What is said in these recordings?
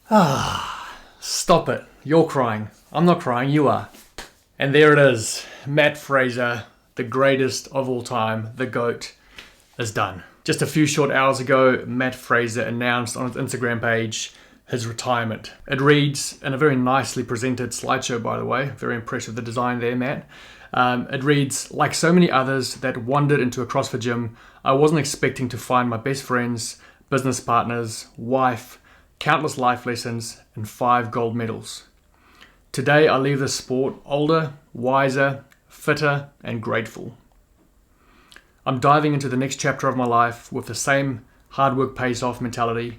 Stop it. You're crying. I'm not crying, you are. And there it is. Matt Fraser, the greatest of all time, the GOAT, is done. Just a few short hours ago, Matt Fraser announced on his Instagram page his retirement. It reads, in a very nicely presented slideshow, by the way, very impressed with the design there, Matt. It reads, like so many others that wandered into a CrossFit gym, I wasn't expecting to find my best friends, business partners, wife, countless life lessons, and 5 gold medals. Today I leave this sport older, wiser, fitter, and grateful. I'm diving into the next chapter of my life with the same hard work pays off mentality.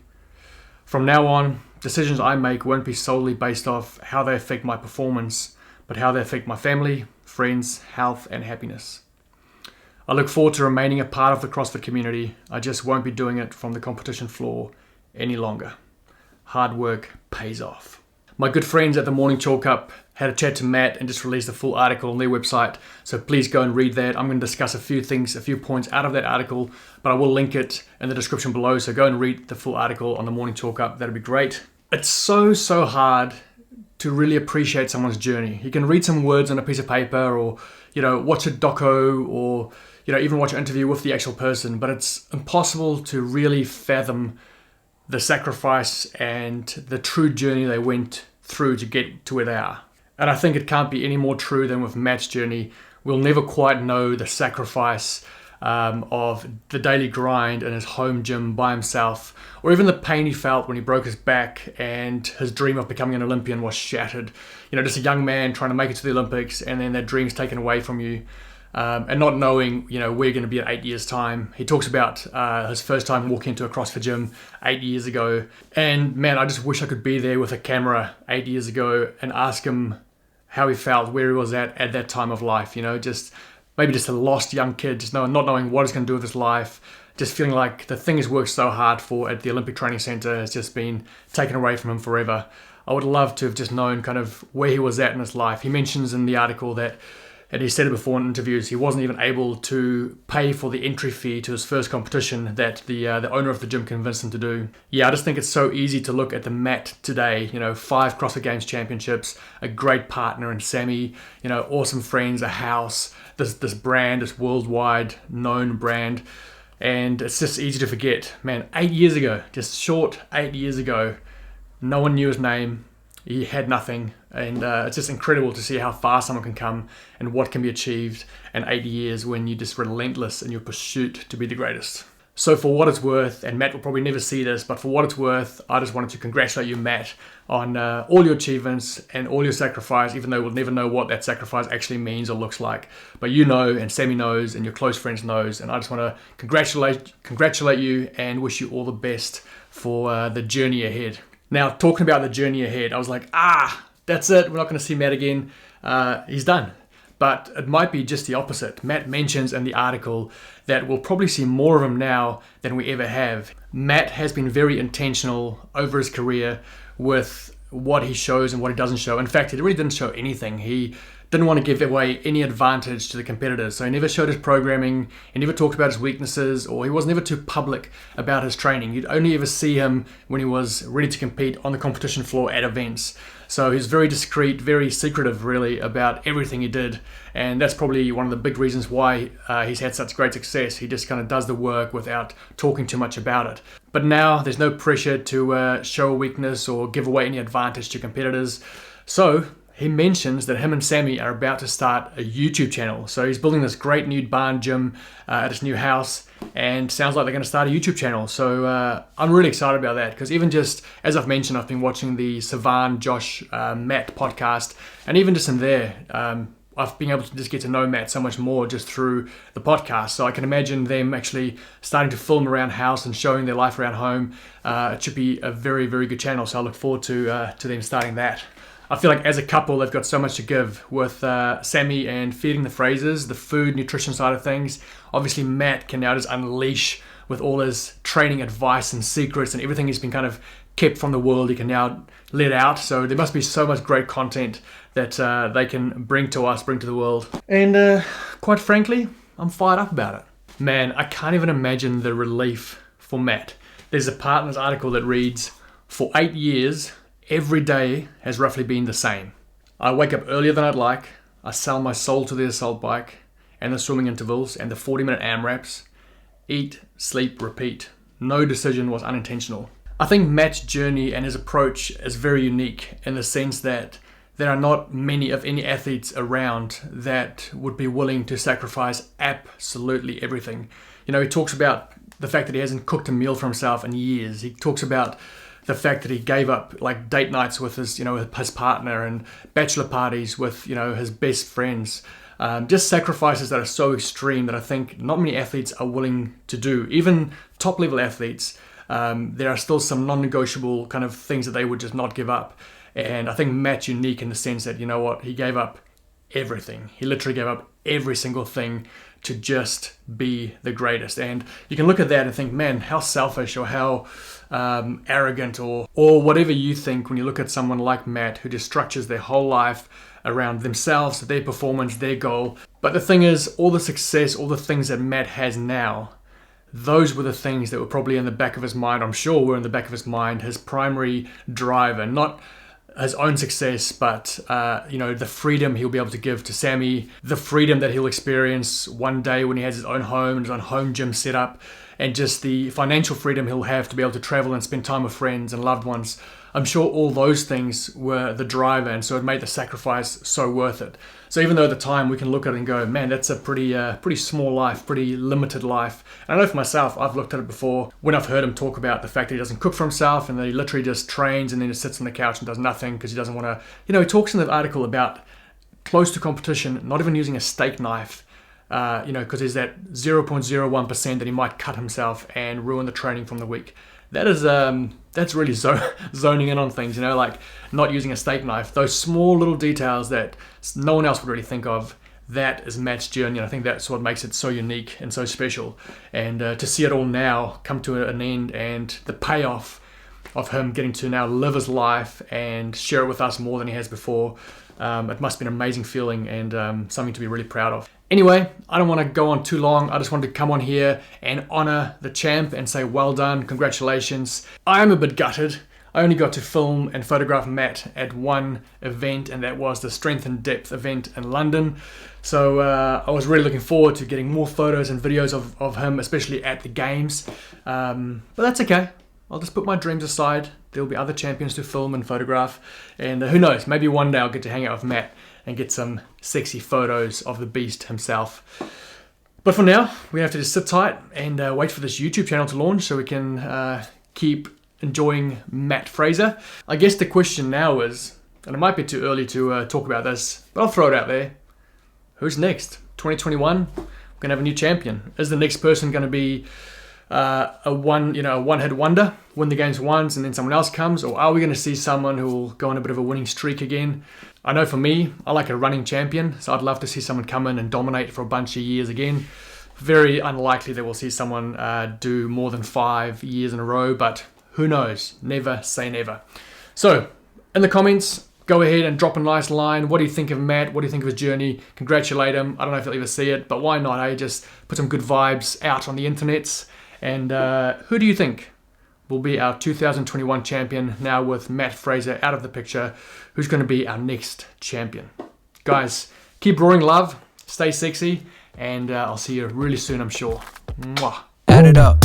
From now on, decisions I make won't be solely based off how they affect my performance, but how they affect my family, friends, health, and happiness. I look forward to remaining a part of the CrossFit community. I just won't be doing it from the competition floor any longer. Hard work pays off. My good friends at the Morning Chalk Up had a chat to Matt and just released a full article on their website. So please go and read that. I'm going to discuss a few things, a few points out of that article, but I will link it in the description below. So go and read the full article on the Morning Chalk Up. That'd be great. It's so hard to really appreciate someone's journey. You can read some words on a piece of paper or, watch a doco or, even watch an interview with the actual person, but it's impossible to really fathom the sacrifice and the true journey they went through to get to where they are. And I think it can't be any more true than with Matt's journey. We'll never quite know the sacrifice of the daily grind in his home gym by himself, or even the pain he felt when he broke his back and his dream of becoming an Olympian was shattered. Just a young man trying to make it to the Olympics and then that dream's taken away from you. And not knowing, where you're going to be in 8 years' time. He talks about his first time walking into a CrossFit gym 8 years ago. And man, I just wish I could be there with a camera 8 years ago and ask him how he felt, where he was at that time of life. Just maybe just a lost young kid, just not knowing what he's going to do with his life. Just feeling like the thing he's worked so hard for at the Olympic Training Center has just been taken away from him forever. I would love to have just known kind of where he was at in his life. He mentions in the article that, and he said it before in interviews, he wasn't even able to pay for the entry fee to his first competition that the owner of the gym convinced him to do. Yeah, I just think it's so easy to look at the Matt today, 5 CrossFit Games championships, a great partner in Sammy, awesome friends, a house, this brand, this worldwide known brand. And it's just easy to forget, man, 8 years ago, just short 8 years ago, no one knew his name. He had nothing, and it's just incredible to see how far someone can come and what can be achieved in 8 years when you're just relentless in your pursuit to be the greatest. So for what it's worth, and Matt will probably never see this, but for what it's worth, I just wanted to congratulate you, Matt, on all your achievements and all your sacrifice, even though we'll never know what that sacrifice actually means or looks like. But you know, and Sammy knows, and your close friends knows, and I just want to congratulate you and wish you all the best for the journey ahead. Now, talking about the journey ahead, I was like, that's it. We're not going to see Matt again. He's done. But it might be just the opposite. Matt mentions in the article that we'll probably see more of him now than we ever have. Matt has been very intentional over his career with what he shows and what he doesn't show. In fact, he really didn't show anything. He didn't want to give away any advantage to the competitors. So he never showed his programming, he never talked about his weaknesses, or he was never too public about his training. You'd only ever see him when he was ready to compete on the competition floor at events. So he's very discreet, very secretive really about everything he did. And that's probably one of the big reasons why he's had such great success. He just kind of does the work without talking too much about it. But now there's no pressure to show a weakness or give away any advantage to competitors. So he mentions that him and Sammy are about to start a YouTube channel. So he's building this great new barn gym at his new house, and sounds like they're going to start a YouTube channel. So I'm really excited about that, because even just, as I've mentioned, I've been watching the Savan, Josh, Matt podcast, and even just in there, I've been able to just get to know Matt so much more just through the podcast. So I can imagine them actually starting to film around house and showing their life around home. It should be a very, very good channel. So I look forward to them starting that. I feel like as a couple, they've got so much to give with Sammy and feeding the Frasers, the food, nutrition side of things. Obviously, Matt can now just unleash with all his training advice and secrets and everything he's been kind of kept from the world. He can now let out. So there must be so much great content that they can bring to us, bring to the world. And quite frankly, I'm fired up about it. Man, I can't even imagine the relief for Matt. There's a part in this article that reads, For 8 years, every day has roughly been the same. I wake up earlier than I'd like, I sell my soul to the assault bike and the swimming intervals and the 40-minute AMRAPs. Eat, sleep, repeat. No decision was unintentional. I think Matt's journey and his approach is very unique in the sense that there are not many of any athletes around that would be willing to sacrifice absolutely everything. You know, he talks about the fact that he hasn't cooked a meal for himself in years. He talks about the fact that he gave up like date nights with his, his partner and bachelor parties with, his best friends. Just sacrifices that are so extreme that I think not many athletes are willing to do. Even top level athletes, there are still some non-negotiable kind of things that they would just not give up. And I think Matt's unique in the sense that, he gave up everything. He literally gave up every single thing to just be the greatest. And you can look at that and think, man, how selfish or how arrogant or whatever you think when you look at someone like Matt who just structures their whole life around themselves, their performance, their goal. But the thing is, all the success, all the things that Matt has now, those were the things that were probably in the back of his mind, I'm sure were in the back of his mind, his primary driver, not his own success, but the freedom he'll be able to give to Sammy, the freedom that he'll experience one day when he has his own home and his own home gym set up, and just the financial freedom he'll have to be able to travel and spend time with friends and loved ones. I'm sure all those things were the driver, and so it made the sacrifice so worth it. So even though at the time we can look at it and go, man, that's a pretty small life, pretty limited life. And I know for myself, I've looked at it before when I've heard him talk about the fact that he doesn't cook for himself and that he literally just trains and then just sits on the couch and does nothing because he doesn't want to, he talks in that article about close to competition, not even using a steak knife, because there's that 0.01% that he might cut himself and ruin the training from the week. That is, that's really zoning in on things, like not using a steak knife. Those small little details that no one else would really think of, that is Matt's journey. And I think that's what makes it so unique and so special. And to see it all now come to an end and the payoff of him getting to now live his life and share it with us more than he has before, it must be an amazing feeling and something to be really proud of. Anyway, I don't want to go on too long. I just wanted to come on here and honor the champ and say well done, congratulations. I am a bit gutted. I only got to film and photograph Matt at one event, and that was the Strength and Depth event in London. So I was really looking forward to getting more photos and videos of him, especially at the games. But that's okay. I'll just put my dreams aside. There'll be other champions to film and photograph. And who knows, maybe one day I'll get to hang out with Matt and get some sexy photos of the beast himself. But for now, we have to just sit tight and wait for this YouTube channel to launch so we can keep enjoying Matt Fraser. I guess the question now is, and it might be too early to talk about this, but I'll throw it out there. Who's next? 2021, we're gonna have a new champion. Is the next person gonna be a one-hit wonder, win the games once and then someone else comes, or are we going to see someone who will go on a bit of a winning streak again? I know for me, I like a running champion, so I'd love to see someone come in and dominate for a bunch of years again. Very unlikely that we'll see someone do more than 5 years in a row, but who knows? Never say never. So, in the comments, go ahead and drop a nice line. What do you think of Matt? What do you think of his journey? Congratulate him. I don't know if you'll ever see it, but why not, eh? Just put some good vibes out on the internets. And who do you think will be our 2021 champion now with Matt Fraser out of the picture? Who's going to be our next champion? Guys, keep roaring love, stay sexy, and I'll see you really soon, I'm sure. Mwah. Add it up.